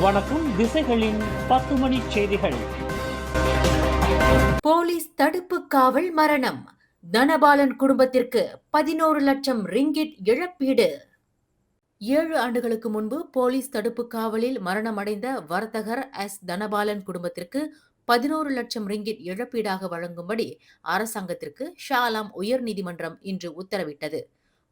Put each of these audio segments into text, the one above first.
வணக்கம். திசைகளின் 10 மணி செய்திகள். போலீஸ் தடுப்பு காவல் மரணம். தனபாலன் குடும்பத்திற்கு 11 லட்சம் ரிங்கிட் இழப்பீடு. 7 ஆண்டுகளுக்கு முன்பு போலீஸ் தடுப்பு காவலில் மரணமடைந்த வர்த்தகர் எஸ். தனபாலன் குடும்பத்திற்கு 11 லட்சம் ரிங்கிட் இழப்பீடாக வழங்கும்படி அரசாங்கத்திற்கு ஷாலாம் உயர்நீதிமன்றம் இன்று உத்தரவிட்டது.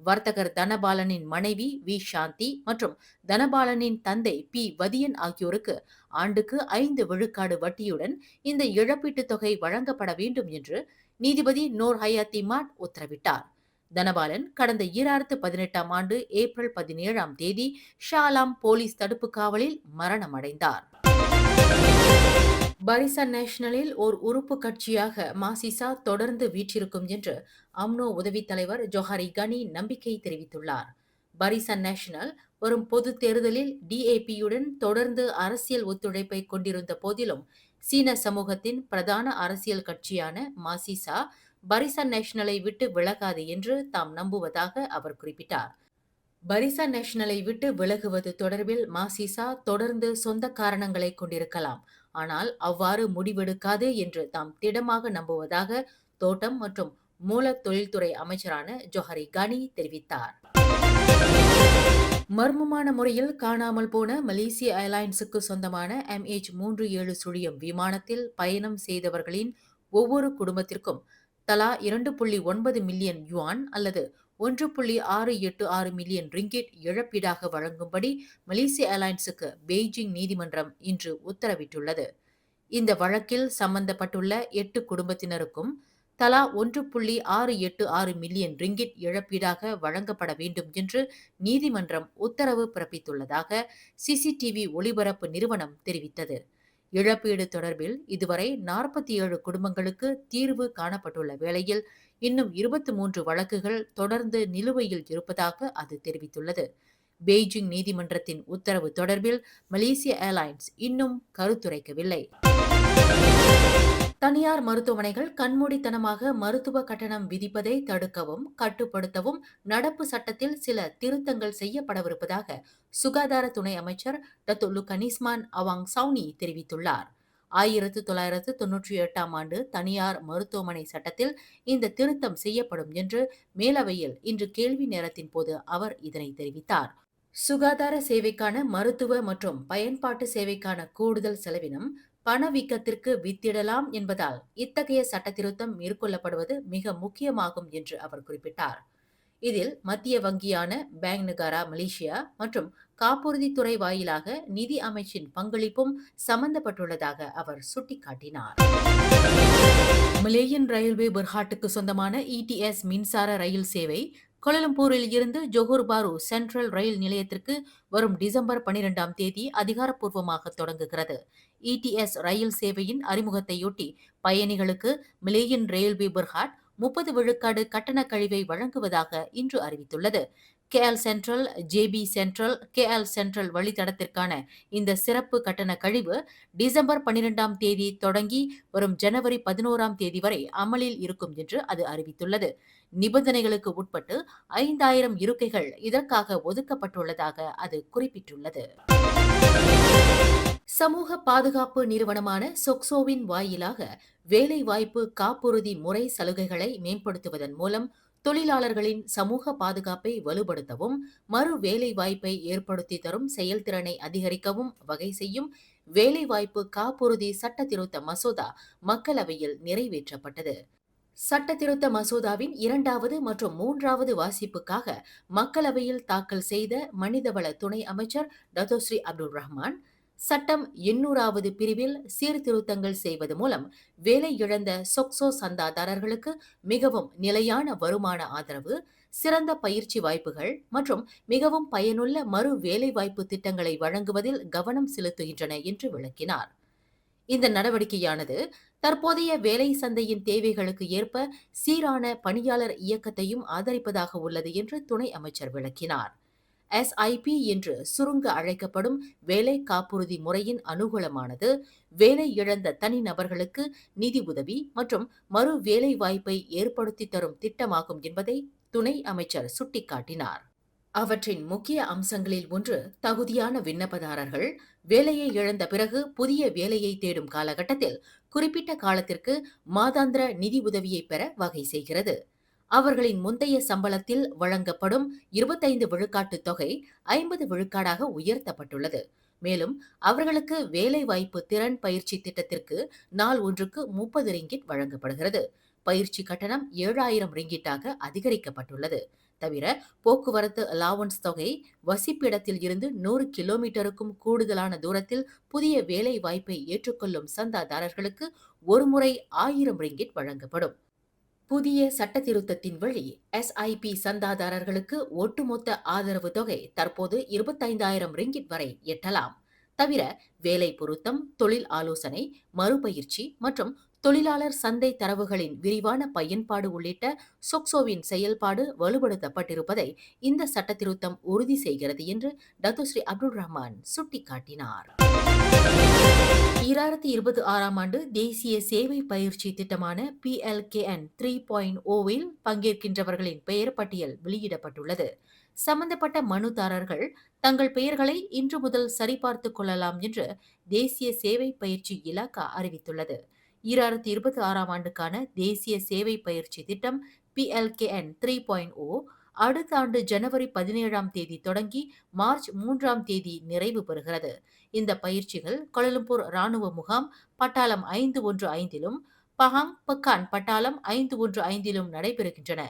வர்த்தகர் தனபாலனின் மனைவி வி. சாந்தி மற்றும் தனபாலனின் தந்தை பி. வதியன் ஆகியோருக்கு ஆண்டுக்கு 5 விழுக்காடு வட்டியுடன் இந்த இழப்பீட்டுத் தொகை வழங்கப்பட வேண்டும் என்று நீதிபதி நூர் ஹயாத்தி மாட் உத்தரவிட்டார். தனபாலன் கடந்த 2018ஆம் ஆண்டு ஏப்ரல் 17ஆம் தேதி ஷாலாம் போலீஸ் தடுப்பு காவலில் மரணமடைந்தார். பரிசன் நேஷனலில் ஓர் உறுப்பு கட்சியாக மாசிசா தொடர்ந்து வீற்றிருக்கும் என்று அம்னோ உதவித் தலைவர் ஜொஹாரி கனி நம்பிக்கை தெரிவித்துள்ளார். பரிசன் நேஷனல் வரும் பொதுத் தேர்தலில் டிஏபியுடன் தொடர்ந்து அரசியல் ஒத்துழைப்பை கொண்டிருந்த போதிலும் சீன சமூகத்தின் பிரதான அரசியல் கட்சியான மாசிசா பரிசன் நேஷனலை விட்டு விலகாது என்று தாம் நம்புவதாக அவர் குறிப்பிட்டார். பரிசன் நேஷனலை விட்டு விலகுவது தொடர்பில் மாசிசா தொடர்ந்து சொந்த காரணங்களை கொண்டிருக்கலாம், ஆனால் அவ்வாறு முடிவெடுக்காது என்று தாம் திடமாக நம்புவதாக தோட்டம் மற்றும் மூலத் தொழில்துறை அமைச்சரான ஜொஹாரி கனி தெரிவித்தார். மர்மமான முறையில் காணாமல் போன மலேசிய ஏர்லைன்ஸுக்கு சொந்தமான MH370 விமானத்தில் பயணம் செய்தவர்களின் ஒவ்வொரு குடும்பத்திற்கும் தலா 2.9 மில்லியன் யுவான் அல்லது 1.686 மில்லியன் ரிங்கிட் இழப்பீடாக வழங்கும்படி மலேசிய ஏர்லைன்ஸுக்கு பெய்ஜிங் நீதிமன்றம் இன்று உத்தரவிட்டுள்ளது. இந்த வழக்கில் சம்பந்தப்பட்டுள்ள 8 குடும்பத்தினருக்கும் தலா 1.686 மில்லியன் ரிங்கிட் இழப்பீடாக வழங்கப்பட வேண்டும் என்று நீதிமன்றம் உத்தரவு பிறப்பித்துள்ளதாக சிசிடிவி ஒளிபரப்பு நிறுவனம் தெரிவித்தது. இழப்பீடு தொடர்பில் இதுவரை 47 குடும்பங்களுக்கு தீர்வு காணப்பட்டுள்ள வேளையில் இன்னும் 23 வழக்குகள் தொடர்ந்து நிலுவையில் இருப்பதாக அது தெரிவித்துள்ளது. பெய்ஜிங் நீதிமன்றத்தின் உத்தரவு தொடர்பில் மலேசிய ஏர்லைன்ஸ் இன்னும் கருத்துரைக்கவில்லை. தனியார் மருத்துவமனைகள் கண்மூடித்தனமாக மருத்துவ கட்டணம் விதிப்பதை தடுக்கவும் கட்டுப்படுத்தவும் நடப்பு சட்டத்தில் சில திருத்தங்கள் செய்யப்படவிருப்பதாக சுகாதார துணை அமைச்சர் டத்து லுகனிஸ்மான் அவாங் சவுனி தெரிவித்துள்ளார். 1998ஆம் ஆண்டு தனியார் மருத்துவமனை சட்டத்தில் இந்த திருத்தம் செய்யப்படும் என்று மேலவையில் இன்று கேள்வி நேரத்தின் போது அவர் இதனை தெரிவித்தார். சுகாதார சேவைக்கான மருத்துவ மற்றும் பயன்பாட்டு சேவைக்கான கூடுதல் செலவினம் பணவீக்கத்திற்கு வித்திடலாம் என்பதால் இத்தகைய சட்டத்திருத்தம் மேற்கொள்ளப்படுவது மிக முக்கியமாகும் என்று அவர் குறிப்பிட்டார். இதில் மத்திய வங்கியான பேங்க் நெகாரா மலேசியா மற்றும் காப்புறுதித்துறை வாயிலாக நிதி அமைச்சின் பங்களிப்பும் சம்பந்தப்பட்டுள்ளதாக அவர் சுட்டிக்காட்டினார். மலேசியன் ரயில்வே பெர்ஹாட்டுக்கு சொந்தமான ETS மின்சார ரயில் சேவை கோலாலம்பூரில் இருந்து ஜொஹூர் பாரு சென்ட்ரல் ரயில் நிலையத்திற்கு வரும் டிசம்பர் 12ஆம் தேதி அதிகாரப்பூர்வமாக தொடங்குகிறது. ETS ரயில் சேவையின் அறிமுகத்தையொட்டி பயணிகளுக்கு மலேசியன் ரயில்வே பெர்ஹாட் 30 விழுக்காடு கட்டண கழிவை வழங்குவதாக இன்று அறிவித்துள்ளது. KL central, JB central, KL central வழித்தடத்திற்கான இந்த சிறப்பு கட்டண கழிவு டிசம்பர் 12ஆம் தேதி தொடங்கி வரும் ஜனவரி 11ஆம் தேதி வரை அமலில் இருக்கும் என்று அது அறிவித்துள்ளது. நிபந்தனைகளுக்கு உட்பட்டு 5000 இருக்கைகள் இதற்காக ஒதுக்கப்பட்டுள்ளதாக அது குறிப்பிட்டுள்ளது. சமூக பாதுகாப்பு நிறுவனமான சொக்சோவின் வாயிலாக வேலைவாய்ப்பு காப்புறுதி முறை சலுகைகளை மேம்படுத்துவதன் மூலம் தொழிலாளர்களின் சமூக பாதுகாப்பை வலுப்படுத்தவும் மறு வேலைவாய்ப்பை ஏற்படுத்தி தரும் செயல்திறனை அதிகரிக்கவும் வகை செய்யும் வேலைவாய்ப்பு காப்புறுதி சட்ட திருத்த மசோதா மக்களவையில் நிறைவேற்றப்பட்டது. சட்ட திருத்த மசோதாவின் 2வது மற்றும் 3வது வாசிப்புக்காக மக்களவையில் தாக்கல் செய்த மனிதவள துணை அமைச்சர் டத்தோஸ்ரீ அப்துல் ரஹ்மான், சட்டம் 800வது பிரிவில் சீர்திருத்தங்கள் செய்வது மூலம் வேலை இழந்த சொக்சோ சந்தாதாரர்களுக்கு மிகவும் நிலையான வருமான ஆதரவு, சிறந்த பயிற்சி வாய்ப்புகள் மற்றும் மிகவும் பயனுள்ள மறு வேலைவாய்ப்பு திட்டங்களை வழங்குவதில் கவனம் செலுத்துகின்றன என்று விளக்கினார். இந்த நடவடிக்கையானது தற்போதைய வேலை சந்தையின் தேவைகளுக்கு ஏற்ப சீரான பணியாளர் இயக்கத்தையும் ஆதரிப்பதாக உள்ளது என்று துணை அமைச்சர் விளக்கினார். SIP என்று சுருங்க அழைக்கப்படும் வேலை காப்புறுதி முறையின் அனுகூலமானது வேலை இழந்த தனிநபர்களுக்கு நிதி உதவி மற்றும் மறு வேலை வாய்ப்பை ஏற்படுத்தி தரும் திட்டமாகும் என்பதை துணை அமைச்சர் சுட்டிக்காட்டினார். அவற்றின் முக்கிய அம்சங்களில் ஒன்று தகுதியான விண்ணப்பதாரர்கள் வேலையை இழந்த பிறகு புதிய வேலையை தேடும் காலகட்டத்தில் குறிப்பிட்ட காலத்திற்கு மாதாந்திர நிதி உதவியை பெற வகை செய்கிறது. அவர்களின் முந்தைய சம்பளத்தில் வழங்கப்படும் 25 விழுக்காட்டு தொகை 50 விழுக்காடாக உயர்த்தப்பட்டுள்ளது. மேலும் அவர்களுக்கு வேலைவாய்ப்பு திறன் பயிற்சி திட்டத்திற்கு நாள் ஒன்றுக்கு 30 ரிங்கிட் வழங்கப்படுகிறது. பயிற்சி கட்டணம் 7,000 ரிங்கிட்டாக அதிகரிக்கப்பட்டுள்ளது. தவிர போக்குவரத்து அலாவன்ஸ் தொகை, வசிப்பிடத்தில் இருந்து 100 கிலோமீட்டருக்கும் கூடுதலான தூரத்தில் புதிய வேலை வாய்ப்பை ஏற்றுக்கொள்ளும் சந்தாதாரர்களுக்கு ஒருமுறை 1000 ரிங்கிட் வழங்கப்படும். புதிய சட்ட திருத்தத்தின் வழி SIP சந்தாதாரர்களுக்கு ஒட்டுமொத்த ஆதரவு தொகை தற்போது 25,000 ரிங்கிட் வரை எட்டலாம். தவிர வேலை பொருத்தம், தொழில் ஆலோசனை, மறுபயிற்சி மற்றும் தொழிலாளர் சந்தை தரவுகளின் விரிவான பயன்பாடு உள்ளிட்ட சொக்சோவின் செயல்பாடு வலுப்படுத்தப்பட்டிருப்பதை இந்த சட்ட திருத்தம் உறுதி செய்கிறது என்று டத்தோஸ்ரீ அப்துல் ரஹ்மான் சுட்டிக்காட்டினார். 2026ஆம் ஆண்டு தேசிய சேவை பயிற்சி திட்டமான PLKN 3.0 பங்கேற்கின்றவர்களின் பெயர் பட்டியல் வெளியிடப்பட்டுள்ளது. சம்பந்தப்பட்ட மனுதாரர்கள் தங்கள் பெயர்களை இன்று முதல் சரிபார்த்துக் கொள்ளலாம் என்று தேசிய சேவை பயிற்சி இலாகா அறிவித்துள்ளது. 2026ஆம் ஆண்டுக்கான தேசிய சேவை பயிற்சி திட்டம் PLKN 3.0 அடுத்த ஆண்டு ஜனவரி 17ஆம் தேதி தொடங்கி மார்ச் 3ஆம் தேதி நிறைவு பெறுகிறது. இந்த பயிற்சிகள் கோலாலம்பூர் ராணுவ முகாம் பட்டாளம் 515லும், பஹாங் பக்கான் பட்டாளம் 515லும் நடைபெறுகின்றன.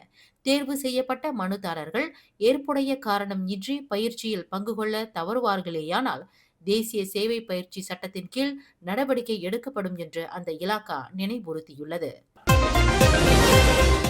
தேர்வு செய்யப்பட்ட மனுதாரர்கள் ஏற்புடைய காரணம் இன்றி பயிற்சியில் பங்கு கொள்ள தவறுவார்களேயானால் தேசிய சேவை பயிற்சி சட்டத்தின் கீழ் நடவடிக்கை எடுக்கப்படும் என்று அந்த இலாகா நினைவுறுத்தியுள்ளது.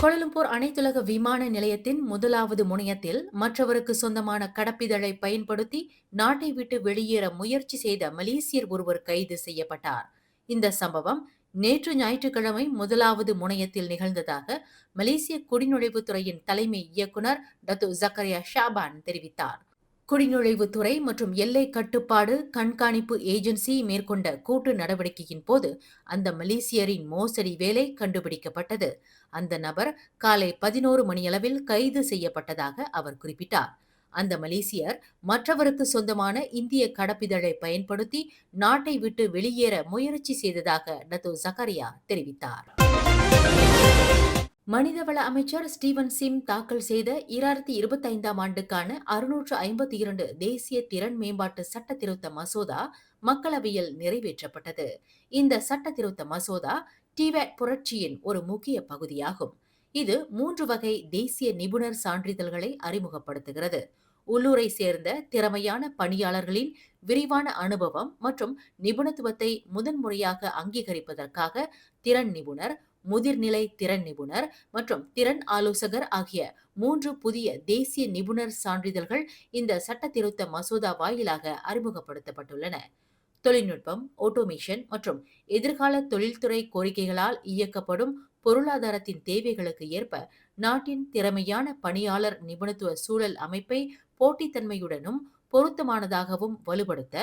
கோலாலம்பூர் அனைத்துலக விமான நிலையத்தின் முதலாவது முனையத்தில் மற்றவருக்கு சொந்தமான கடப்பிதழை பயன்படுத்தி நாட்டை விட்டு வெளியேற முயற்சி செய்த மலேசியர் ஒருவர் கைது செய்யப்பட்டார். இந்த சம்பவம் நேற்று ஞாயிற்றுக்கிழமை முதலாவது முனையத்தில் நிகழ்ந்ததாக மலேசிய குடிநுழைவுத்துறையின் தலைமை இயக்குனர் டத்தோ ஜக்கரியா ஷாபான் தெரிவித்தார். குடிநுழைவுத்துறை மற்றும் எல்லை கட்டுப்பாடு கண்காணிப்பு ஏஜென்சி மேற்கொண்ட கூட்டு நடவடிக்கையின் போது அந்த மலேசியரின் மோசடி வேலை கண்டுபிடிக்கப்பட்டது. அந்த நபர் காலை 11 மணியளவில் கைது செய்யப்பட்டதாக அவர் குறிப்பிட்டார். அந்த மலேசியர் மற்றவருக்கு சொந்தமான இந்திய கடப்பிதழை பயன்படுத்தி நாட்டை விட்டு வெளியேற முயற்சி செய்ததாக டத்தோ ஜக்கரியா தெரிவித்தார். மனிதவள அமைச்சர் ஸ்டீவன் சிம் தாக்கல் செய்த 2025ஆம் ஆண்டுக்கான 652 தேசிய திறன் மேம்பாட்டு சட்ட திருத்த மசோதா மக்களவையில் நிறைவேற்றப்பட்டது. இந்த சட்ட திருத்த மசோதா டிவேட் புரட்சியின் ஒரு முக்கிய பகுதியாகும். இது 3 வகை தேசிய நிபுணர் சான்றிதழ்களை அறிமுகப்படுத்துகிறது. உள்ளூரை சேர்ந்த திறமையான பணியாளர்களின் விரிவான அனுபவம் மற்றும் நிபுணத்துவத்தை முதன்முறையாக அங்கீகரிப்பதற்காக திறன் நிபுணர், முதிர்நிலை திறன் நிபுணர் மற்றும் திறன் ஆலோசகர் ஆகிய 3 புதிய தேசிய நிபுணர் சான்றிதழ்கள் இந்த சட்ட திருத்த மசோதா வாயிலாக அறிமுகப்படுத்தப்பட்டுள்ளன. தொழில்நுட்பம், ஆட்டோமேஷன் மற்றும் எதிர்கால தொழில்துறை கோரிக்கைகளால் இயக்கப்படும் பொருளாதாரத்தின் தேவைகளுக்கு ஏற்ப நாட்டின் திறமையான பணியாளர் நிபுணத்துவ சூழல் அமைப்பை போட்டித்தன்மையுடனும் பொருத்தமானதாகவும் வலுப்படுத்த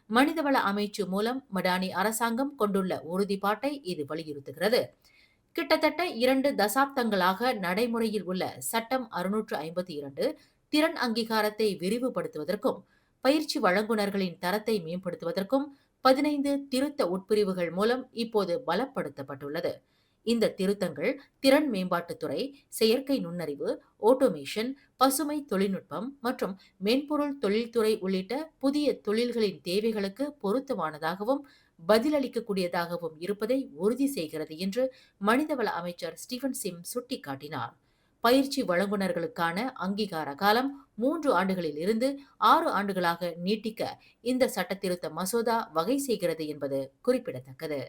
மனிதவள அமைச்சு மூலம் மடானி அரசாங்கம் கொண்டுள்ள உறுதிப்பாட்டை இது வலியுறுத்துகிறது. கிட்டத்தட்ட 2 தசாப்தங்களாக நடைமுறையில் உள்ள சட்டம் 652 திறன் அங்கீகாரத்தை விரிவுபடுத்துவதற்கும் பயிற்சி வழங்குனர்களின் தரத்தை மேம்படுத்துவதற்கும் 15 திருத்த உட்பிரிவுகள் மூலம் இப்போது பலப்படுத்தப்பட்டுள்ளது. இந்த திருத்தங்கள் திறன் மேம்பாட்டுத்துறை, செயற்கை நுண்ணறிவு, ஆட்டோமேஷன், பசுமை தொழில்நுட்பம் மற்றும் மென்பொருள் தொழில்துறை உள்ளிட்ட புதிய தொழில்களின் தேவைகளுக்கு பொருத்தமானதாகவும் பதிலளிக்கக்கூடியதாகவும் இருப்பதை உறுதி செய்கிறது என்று மனிதவள அமைச்சர் ஸ்டீவன் சிம் சுட்டிக்காட்டினார். பயிற்சி வழங்குனர்களுக்கான அங்கீகார காலம் 3 ஆண்டுகளில் இருந்து 6 ஆண்டுகளாக நீட்டிக்க இந்த சட்டத்திருத்த மசோதா வகை செய்கிறது என்பது குறிப்பிடத்தக்கது.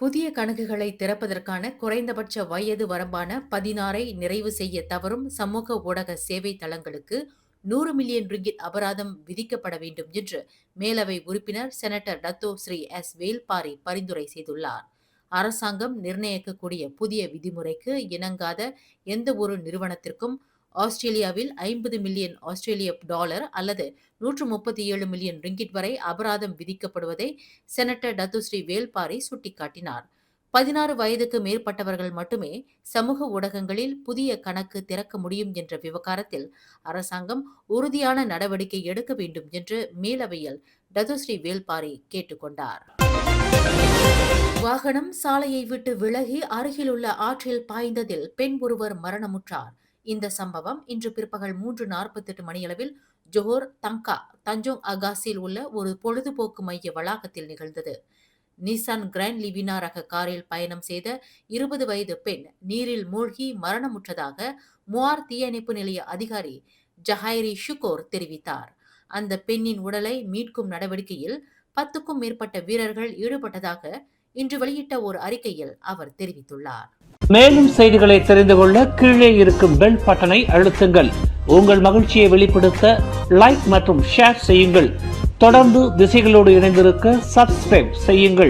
புதிய கணக்குகளை திறப்பதற்கான குறைந்தபட்ச வயது வரம்பான 16ஐ நிறைவு செய்ய தவறும் சமூக ஊடக சேவை தளங்களுக்கு 100 மில்லியன் ரிங்கிட் அபராதம் விதிக்கப்பட வேண்டும் என்று மேலவை உறுப்பினர் senator Dato Sri S Velpari பரிந்துரை செய்துள்ளார். அரசாங்கம் நிர்ணயிக்கக்கூடிய புதிய விதிமுறைக்கு இணங்காத எந்த ஒரு நிறுவனத்திற்கும் ஆஸ்திரேலியாவில் 50 மில்லியன் ஆஸ்திரேலிய டாலர் அல்லது 137 மில்லியன் ரிங்கிட் வரை அபராதம் விதிக்கப்படுவதை செனட்டர் டத்தோ ஸ்ரீ வேல்பாரி சுட்டிக்காட்டினார். 16 வயதுக்கு மேற்பட்டவர்கள் மட்டுமே சமூக ஊடகங்களில் புதிய கணக்கு திறக்க முடியும் என்ற விவகாரத்தில் அரசாங்கம் உறுதியான நடவடிக்கை எடுக்க வேண்டும் என்று மேலவையில் டத்துஸ்ரீ வேல்பாரி கேட்டுக்கொண்டார். வாகனம் சாலையை விட்டு விலகி அருகிலுள்ள ஆற்றில் பாய்ந்ததில் பெண் ஒருவர் மரணமுற்றார். இந்த சம்பவம் இன்று பிற்பகல் 3:48 மணியளவில் ஜோஹர் தங்கா தஞ்சோங் அகாஸில் உள்ள ஒரு பொழுதுபோக்கு மைய வளாகத்தில் நிகழ்ந்தது. நிசான் கிராண்ட் லிவினா ரக காரில் பயணம் செய்த 20 வயது பெண் நீரில் மூழ்கி மரணமுற்றதாக முவார் தீயணைப்பு நிலைய அதிகாரி ஜஹைரி ஷுகோர் தெரிவித்தார். அந்த பெண்ணின் உடலை மீட்கும் நடவடிக்கையில் 10க்கும் மேற்பட்ட வீரர்கள் ஈடுபட்டதாக இன்று வெளியிட்ட ஒரு அறிக்கையில் அவர் தெரிவித்துள்ளார். மேலும் செய்திகளை தெரிந்து கொள்ள கீழே இருக்கும் பெல் பட்டனை அழுத்துங்கள். உங்கள் மகிழ்ச்சியை வெளிப்படுத்த லைக் மற்றும் ஷேர் செய்யுங்கள். தொடர்ந்து திசைகளோடு இணைந்திருக்க சப்ஸ்கிரைப் செய்யுங்கள்.